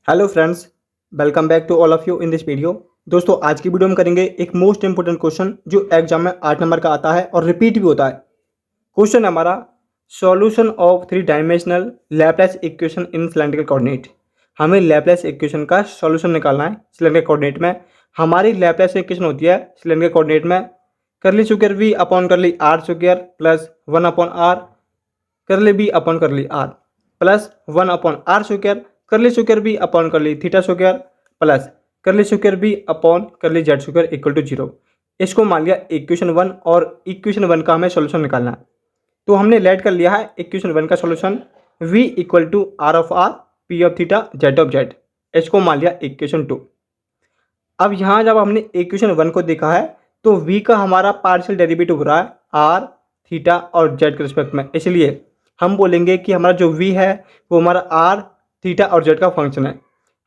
Hello friends, welcome back to all of you in this video. दोस्तों, आज की video में करेंगे एक मोस्ट इंपोर्टेंट क्वेश्चन जो एग्जाम में 8 नंबर का आता है और रिपीट भी होता है। क्वेश्चन है हमारा, solution of three dimensional Laplace equation in cylindrical coordinate. हमें लैपलेस इक्वेशन का सॉल्यूशन निकालना है सिलेंड्रिकल कोऑर्डिनेट में। हमारी लैपलेस इक्वेशन होती है सिलेंड्रिकल कोऑर्डिनेट में curly square V upon curly R square plus 1 upon R curly B upon curly R plus 1 upon R square curly square B upon curly theta square plus curly square B upon curly Z square equal to 0। इसको मान लिया equation 1 और equation 1 का हमें solution निकालना है। तो हमने लेट कर लिया है इक्वेशन 1 का solution v equal to R of R P of theta Z of Z. इसको मान लिया इक्वेशन 2। अब यहाँ जब हमने इक्वेशन 1 को देखा है तो v का हमारा पार्शियल डेरिवेटिव हो रहा है r थीटा और जेड के रिस्पेक्ट में, इसलिए हम बोलेंगे कि हमारा जो v है वो हमारा r थीटा और जेड का फंक्शन है।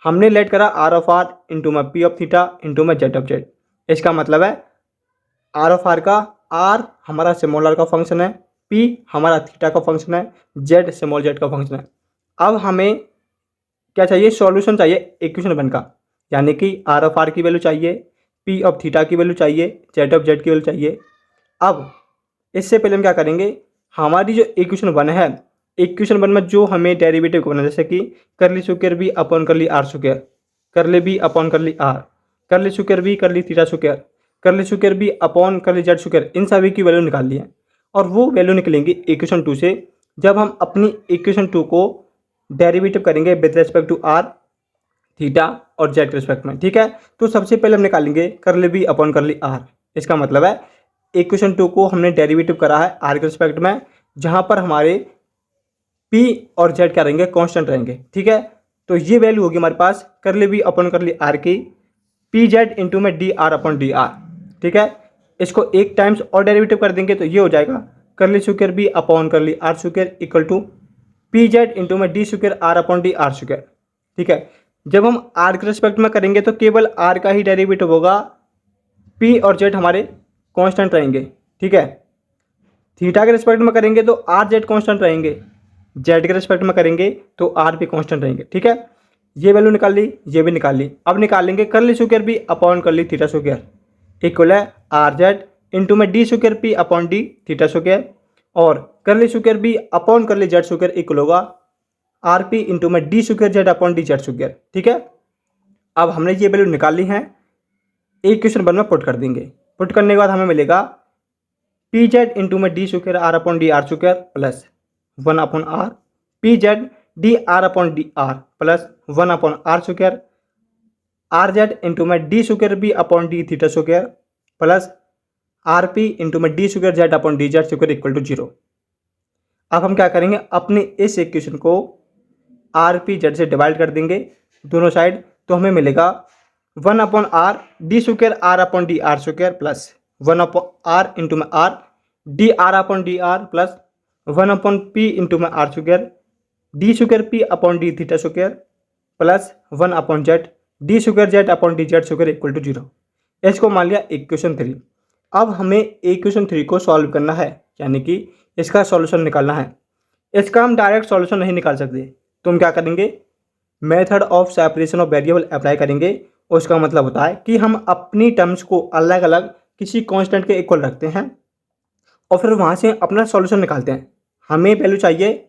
हमने लेट करा आर ऑफ आर इंटू में पी ऑफ थीटा इंटू में जेड ऑफ जेड। इसका मतलब है आर ऑफ आर का आर हमारा स्मॉल आर का फंक्शन है, पी हमारा थीटा का फंक्शन है, जेड स्मॉल जेड का फंक्शन है। अब हमें क्या चाहिए, सॉल्यूशन चाहिए इक्वेशन 1 का, यानी कि आर ऑफ आर की वैल्यू चाहिए, पी ऑफ थीटा की वैल्यू चाहिए, जेड ऑफ जेड की वैल्यू चाहिए। अब इससे पहले हम क्या करेंगे, हमारी जो इक्वेशन 1 है, इक्वेशन 1 में जो हमें डेरिवेटिव करना है, जैसे कि curly square B upon curly R square, curly B upon curly R, curly square B curly theta square, curly square B upon curly Z square, इन सभी की वैल्यू निकाल ली है। और वो वैल्यू निकलेंगी इक्वेशन 2 से जब हम अपनी इक्वेशन 2 को डेरिवेटिव करेंगे with respect to R theta और जेड के रिस्पेक्ट में। ठीक है, तो सबसे पहले हम निकालेंगे करली बी अपॉन करली आर। इसका मतलब है इक्वेशन 2 को हमने डेरिवेटिव करा है आर के रिस्पेक्ट में, जहां पर हमारे पी और जेड क्या रहेंगे, कांस्टेंट रहेंगे। ठीक है, तो ये वैल्यू होगी हमारे पास करली बी अपॉन करली आर की पी जेड इंटू में D R upon D are. ठीक है, इसको एक टाइम्स और डेरिवेटिव कर देंगे तो ये हो जाएगा curly square B upon curly R square equal to P Z into में D square R upon D R square. ठीक है, जब हम आर के रिस्पेक्ट में करेंगे तो केवल आर का ही डेरिवेटिव होगा, पी और जेड हमारे कांस्टेंट रहेंगे। ठीक है, थीटा के रिस्पेक्ट में करेंगे तो आर जेड कांस्टेंट रहेंगे, जेड के रिस्पेक्ट में करेंगे तो आर भी कांस्टेंट रहेंगे। ठीक है, ये वैल्यू निकाल ली, ये भी निकाल ली। अब निकालेंगे curly square B upon curly theta square equal है आर जेड इंटू में D square P upon D theta square, और curly square B upon curly Z square equal होगा आर पी इंटू में D square Z upon D Z square. ठीक है, अब हमने ये वैल्यू निकाल ली है, इक्वेशन 1 में पुट कर देंगे। पुट करने के बाद हमें मिलेगा पी जेड इंटू में D square R upon D R square plus 1 upon R P Z D R upon D R plus 1 upon R square R Z into में D square B upon D theta square plus R P into में D square Z upon D Z square equal to 0। अब हम क्या करेंगे, अपनी इस equation को R P Z से डिवाइड कर देंगे दोनों साइड, तो हमें मिलेगा 1 upon R D square R upon D R square plus 1 upon R into में R D R upon D R plus 1 upon P into में R square D square P upon D theta square plus 1 upon Z D square Z upon D Z square equal to 0। इसको मान लिया equation 3। अब हमें equation 3 को solve करना है, यानी कि इसका सॉल्यूशन निकालना है। इसका हम डायरेक्ट सॉल्यूशन नहीं निकाल सकते, तो हम क्या करेंगे, method of separation of variable apply करेंगे। उसका मतलब होता है कि हम अपनी टर्म्स को अलग अलग किसी कांस्टेंट के इक्वल रखते हैं और फिर वहाँ से अपना सॉल्यूशन निकालते हैं। हमें वैल्यू चाहिए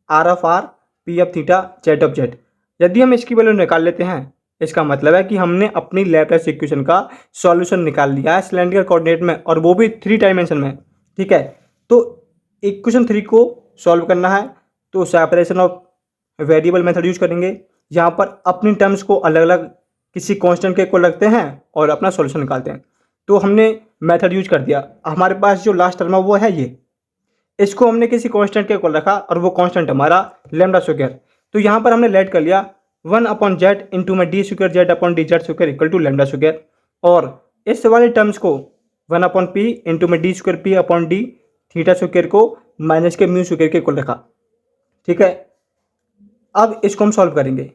R of R P of theta Z of Z. यदि हम इसकी वैल्यू निकाल लेते हैं, इसका मतलब है कि हमने अपनी लैप्लेस इक्वेशन का सॉल्यूशन निकाल लिया है सिलेंड्रिकल कोऑर्डिनेट में, और वो भी 3 डायमेंशन में। ठीक है, तो इक्वेशन 3 को सॉल्व करना है तो separation of variable method use करेंगे। यहाँ पर अपनी टर्म्स को अलग अलग किसी कांस्टेंट के इक्वल रखते हैं और अपना सॉल्यूशन निकालते हैं। तो हमने मेथड यूज कर दिया। हमारे पास जो लास्ट टर्म है वो है ये, इसको हमने किसी कांस्टेंट के इक्वल रखा और वो कांस्टेंट हमारा लैम्डा स्क्वायर। तो यहाँ पर हमने लेट कर लिया 1 अपॉन जेड इंटू में D square Z upon D Z square equal to lambda square, और इस वाले टर्म्स को 1 अपॉन पी इंटू में D square P upon D theta square को माइनस के म्यू स्क्वायर के इक्वल रखा। ठीक है, अब इसको हम सॉल्व करेंगे,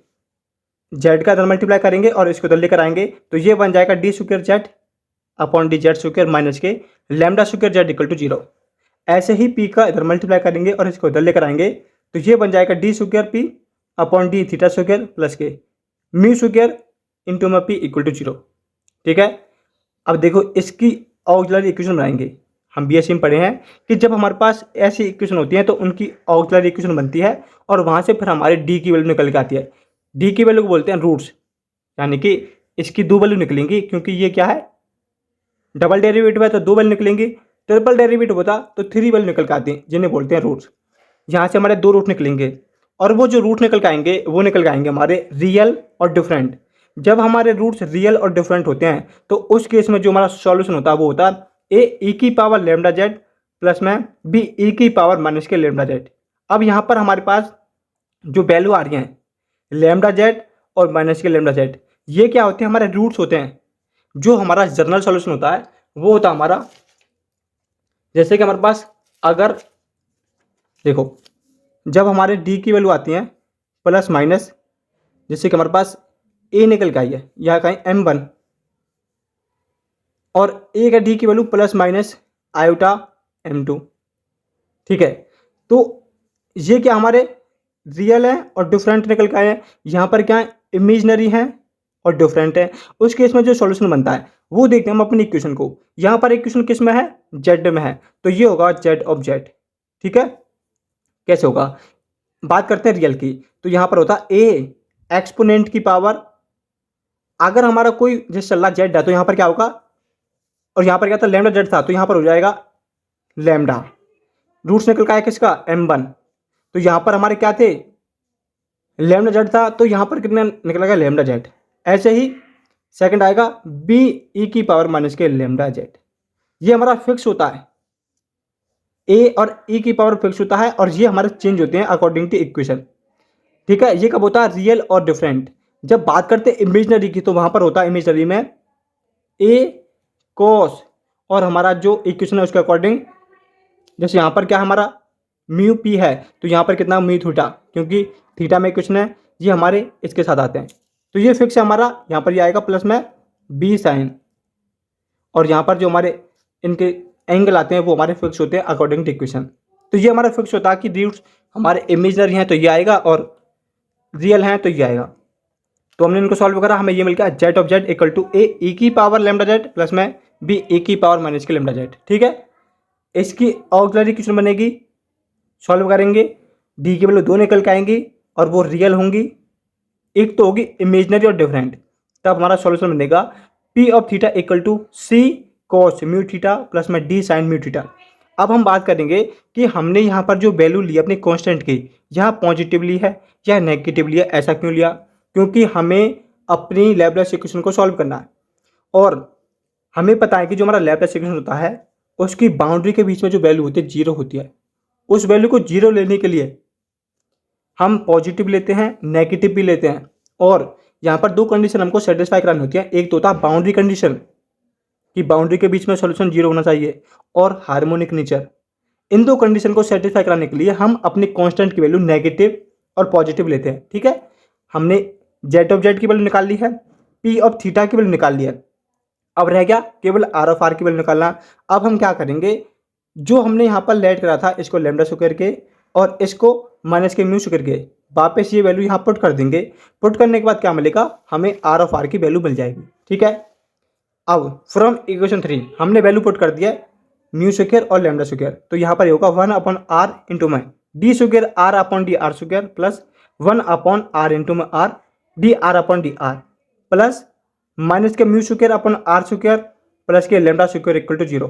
जेड का इधर मल्टीप्लाई करेंगे और इसको इधर लेकर आएंगे, तो ये बन जाएगा D square Z upon D Z square minus K lambda square Z equal to 0। ऐसे ही पी का इधर मल्टीप्लाई करेंगे और इसको इधर लेकर आएंगे, तो ये बन जाएगा D square P upon D theta square plus के म्यू स्क्वायर इंटू में पी इक्वल टू 0। ठीक है, अब देखो इसकी ऑक्सिलरी इक्वेशन बनाएंगे। हम बीएससी में पढ़े हैं कि जब हमारे पास ऐसी इक्वेशन होती है तो उनकी ऑक्सिलरी इक्वेशन बनती है और वहाँ से फिर हमारे डी की वैल्यू निकल के आती है। डी की वैल्यू को बोलते हैं रूट्स, यानी कि इसकी दो वैल्यू निकलेंगी, क्योंकि ये क्या है, डबल डेरिवेटिव है तो दो वैल्यू निकलेंगी। ट्रिपल डेरिवेटिव होता तो थ्री वैल्यू निकल के आती हैं, जिन्हें बोलते हैं रूट्स। यहाँ से हमारे दो रूट निकलेंगे और वो जो रूट निकल के आएंगे वो निकल के आएंगे हमारे रियल और डिफरेंट। जब हमारे रूट्स रियल और डिफरेंट होते हैं तो उस केस में जो हमारा सॉल्यूशन होता है वो होता है ए की पावर लेमडा जेड प्लस में बी की power minus K lambda Z. अब यहाँ पर हमारे पास जो वैल्यू आ रही हैं लेमडा जेड और माइनस के लेमडा जेड, ये क्या होते हैं, हमारे रूट्स होते हैं। जो हमारा जनरल सॉल्यूशन होता है वो होता है हमारा, जैसे कि हमारे पास अगर देखो जब हमारे डी की वैल्यू आती है प्लस माइनस, जैसे कि हमारे पास ए निकल के आई है यहाँ कहीं M1 और ए का डी की value plus minus iota M2। ठीक है, तो ये क्या हमारे रियल है और डिफरेंट निकल के आए हैं। यहाँ पर क्या है, इमेजनरी है और डिफरेंट है। उस केस में जो सॉल्यूशन बनता है वो देखते हैं हम अपनी इक्वेशन को। यहाँ पर इक्वेशन किस में है, जेड में है, तो ये होगा जेड ऑफ जेड। ठीक है, कैसे होगा, बात करते हैं रियल की। तो यहाँ पर होता ए एक्सपोनेंट की पावर, अगर हमारा कोई जैसे चल रहा जेड है तो यहाँ पर क्या होगा, और यहाँ पर क्या था लेमडा जेड था तो यहाँ पर हो जाएगा लेमडा। रूट्स निकल का है किसका, M1, तो यहाँ पर हमारे क्या थे लेमडा जेड था तो यहाँ पर कितना निकलेगा लेमडा जेड। ऐसे ही सेकंड आएगा बी की power minus K lambda Z. ये हमारा फिक्स होता है, ए और ई की पावर फिक्स होता है और ये हमारे चेंज होते हैं अकॉर्डिंग टू इक्वेशन। ठीक है, ये कब होता है, रियल और डिफरेंट। जब बात करते हैं इमेजनरी की तो वहां पर होता है इमेजनरी में ए कॉस और हमारा जो इक्वेशन है उसके अकॉर्डिंग, जैसे यहाँ पर क्या हमारा म्यू पी है तो यहाँ पर कितना म्यू थीटा, क्योंकि थीटा में इक्वेशन है, ये हमारे इसके साथ आते हैं। तो ये फिक्स है हमारा, यहाँ पर ये आएगा प्लस में बी साइन, और यहाँ पर जो हमारे इनके एंगल आते हैं वो हमारे फिक्स होते हैं अकॉर्डिंग टू इक्वेशन। तो ये हमारा फिक्स होता है कि रूट्स हमारे इमेजनरी हैं तो ये आएगा और रियल हैं तो ये आएगा। तो हमने इनको सॉल्व करा, हमें ये मिल गया Z of Z equal to A की पावर लेमडा जेड प्लस में बी की power minus K lambda Z. ठीक है, इसकी ऑक्सिलरी इक्वेशन बनेगी, सॉल्व करेंगे, डी की वैल्यू दो निकल के आएंगी और वो रियल होंगी, एक तो होगी इमेजनरी और डिफरेंट। तब हमारा सॉल्यूशन बनेगा P of theta equal to C cos mu theta plus में डी साइन म्यू थीटा। अब हम बात करेंगे कि हमने यहाँ पर जो वैल्यू ली अपनी कांस्टेंट की, यहाँ पॉजिटिवली है या नेगेटिवली है, ऐसा क्यों लिया, क्योंकि हमें अपनी लैप्लेस इक्वेशन को सॉल्व करना है और हमें पता है कि जो हमारा लैप्लेस इक्वेशन होता है उसकी बाउंड्री के बीच में जो वैल्यू होती है जीरो होती है। उस वैल्यू को जीरो लेने के लिए हम पॉजिटिव लेते हैं, नेगेटिव भी लेते हैं, और यहाँ पर दो कंडीशन हमको सेटिस्फाई करानी होती है। एक तो होता है बाउंड्री कंडीशन कि बाउंड्री के बीच में सॉल्यूशन जीरो होना चाहिए, और हार्मोनिक नेचर। इन दो कंडीशन को सेटिस्फाई कराने के लिए हम अपनी कांस्टेंट की वैल्यू नेगेटिव और पॉजिटिव लेते हैं। ठीक है, हमने जेड ऑफ जेड की वैल्यू निकाल ली है, पी ऑफ थीटा की वैल्यू निकाल ली है, अब रह गया केवल आर ऑफ आर की वैल्यू निकालना। अब हम क्या करेंगे, जो हमने यहाँ पर लेट करा था इसको लेमडा स्क्वायर के और इसको माइनस के म्यू स्क्वायर के, वापस ये वैल्यू यहाँ पुट कर देंगे। पुट करने के बाद क्या मिलेगा, हमें आर ऑफ आर की वैल्यू मिल जाएगी। ठीक है, अब फ्रॉम इक्वेशन 3 हमने वैल्यू पुट कर दिया म्यू स्क्वायर और लेमडा स्क्वायर, तो यहाँ पर होगा 1 अपॉन आर इंटू में D square R upon D R square plus 1 upon R into में R D R upon D R plus minus के mu square upon R square plus K lambda square equal to 0।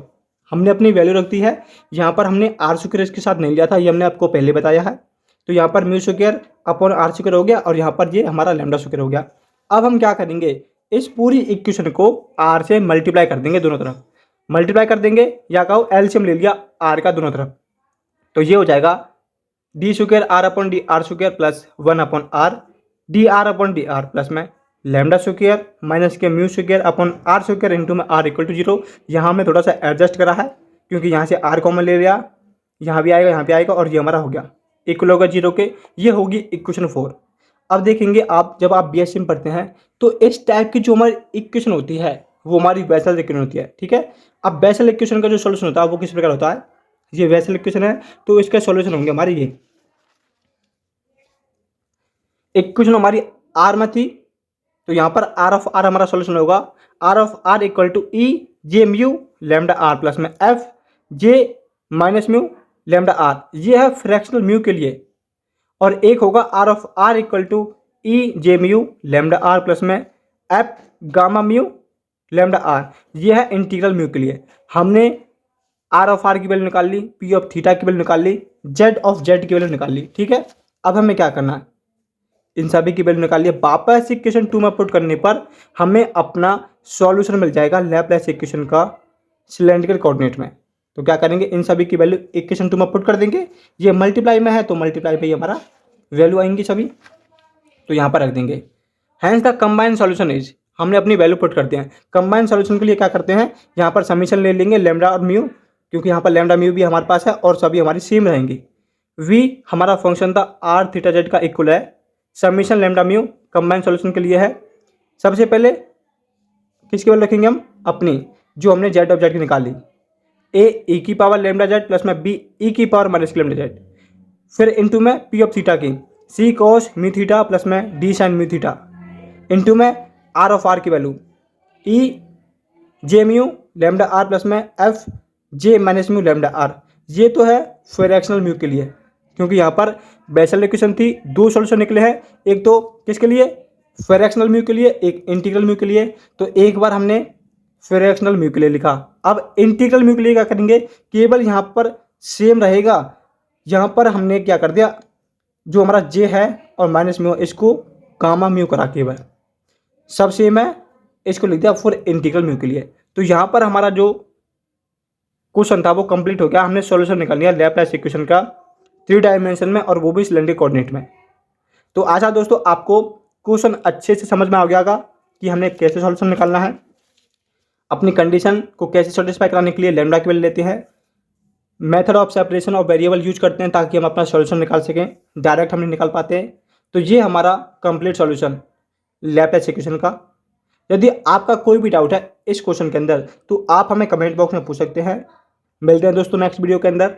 हमने अपनी value रख दी है, यहाँ पर हमने are square इसके साथ नहीं लिया था, ये हमने आपको पहले बताया है। तो यहाँ पर mu square upon R square हो गया और यहाँ पर ये हमारा लेमडा स्क्वायर हो गया। अब हम क्या करेंगे, इस पूरी इक्वेशन को आर से मल्टीप्लाई कर देंगे, दोनों तरफ मल्टीप्लाई कर देंगे, या कहो एलसीएम ले लिया आर का दोनों तरफ, तो ये हो जाएगा D square R upon D R square plus 1 upon R D R upon D R plus में लेमडा स्क्वायर माइनस के mu square upon R square into में आर इक्वल टू 0। यहाँ में थोड़ा सा एडजस्ट करा है क्योंकि यहाँ से आर कॉमन ले लिया, यहाँ भी आएगा यहाँ भी आएगा और ये हमारा हो गया इक्वल होगा 0 के। ये होगी इक्वेशन 4। अब देखेंगे आप जब आप बीएससी में पढ़ते हैं तो इस टाइप की जो हमारी इक्वेशन होती है वो हमारी बेसल इक्वेशन होती है। ठीक है, अब बेसल इक्वेशन का जो सॉल्यूशन होता है वो किस प्रकार होता है, ये बेसल इक्वेशन है तो इसका सॉल्यूशन होंगे हमारे ये इक्वेशन हमारी आर में थी तो यहाँ पर आर ऑफ आर हमारा सॉल्यूशन होगा R of R equal to E J mu lambda R plus में F J minus mu lambda R, ये है फ्रैक्शनल म्यू के लिए। और एक होगा R of R equal to E J mu lambda R plus में F gamma mu lambda R, ये है इंटीग्रल म्यू के लिए। हमने आर ऑफ आर की वैल्यू निकाल ली, पी ऑफ थीटा की वैल्यू निकाल ली, जेड ऑफ जेड की वैल्यू निकाल ली, ठीक है। अब हमें क्या करना है, इन सभी की वैल्यू निकाल ली। वापस इक्वेशन 2 में पुट करने पर हमें अपना सॉल्यूशन मिल जाएगा लैपलेस इक्वेशन का सिलेंड्रिकल कोऑर्डिनेट में। तो क्या करेंगे, इन सभी की वैल्यू इक्वेशन 2 में पुट कर देंगे। ये मल्टीप्लाई में है तो मल्टीप्लाई पे ही हमारा वैल्यू आएंगी सभी, तो यहाँ पर रख देंगे। Hence the combined solution is, हमने अपनी वैल्यू पुट करते हैं। कंबाइंड सॉल्यूशन के लिए क्या करते हैं, यहाँ पर समीशन ले लेंगे लैम्डा और म्यू, क्योंकि यहाँ पर लैम्डा म्यू भी हमारे पास है और सभी हमारी सेम रहेंगी। वी हमारा फंक्शन था आर थीटा जेड का इक्वल है summation lambda mu, combined solution के लिए है। सबसे पहले किसकी वैल्यू रखेंगे हम, अपनी जो हमने जेड ऑफ जेड की निकाली, ए ई की पावर लैम्डा जेड प्लस में बी ई की पावर माइनस लैम्डा जेड, फिर इनटू में पी ऑफ थीटा की C cos mu theta plus में D sine mu theta, into में आर ऑफ आर की value E J mu lambda R plus में F J minus mu lambda R. ये तो है फ्रैक्शनल म्यू के लिए, क्योंकि यहाँ पर बेसल इक्वेशन थी, दो सॉल्यूशन निकले हैं, एक तो किसके लिए फ्रैक्शनल म्यू के लिए, एक इंटीग्रल म्यू के लिए। तो एक बार हमने फ्रैक्शनल म्यू के लिए लिखा, अब इंटीग्रल म्यू के लिए क्या करेंगे, केवल यहाँ पर सेम रहेगा। यहाँ पर हमने क्या कर दिया, जो हमारा जे है और माइनस म्यू इसको गामा म्यू करा, केवल सब सेम है, इसको लिख दिया फॉर इंटीग्रल म्यू के लिए। तो यहाँ पर हमारा जो क्वेश्चन था वो कंप्लीट हो गया, हमने सॉल्यूशन निकाल लिया लैपलेस इक्वेशन का 3 डायमेंशन में और वो भी सिलेंड्रिकल कोऑर्डिनेट में। तो आशा दोस्तों आपको क्वेश्चन अच्छे से समझ में आ गया होगा कि हमने कैसे सॉल्यूशन निकालना है, अपनी कंडीशन को कैसे सेटिस्फाई कराने के लिए लैम्डा की वैल्यू लेते हैं, method of separation of variable use करते हैं ताकि हम अपना सॉल्यूशन निकाल सकें, डायरेक्ट हम नहीं निकाल पाते हैं। तो ये हमारा कंप्लीट सॉल्यूशन लैपलेस इक्वेशन का। यदि आपका कोई भी डाउट है इस क्वेश्चन के अंदर तो आप हमें कमेंट बॉक्स में पूछ सकते हैं। मिलते हैं दोस्तों नेक्स्ट वीडियो के अंदर।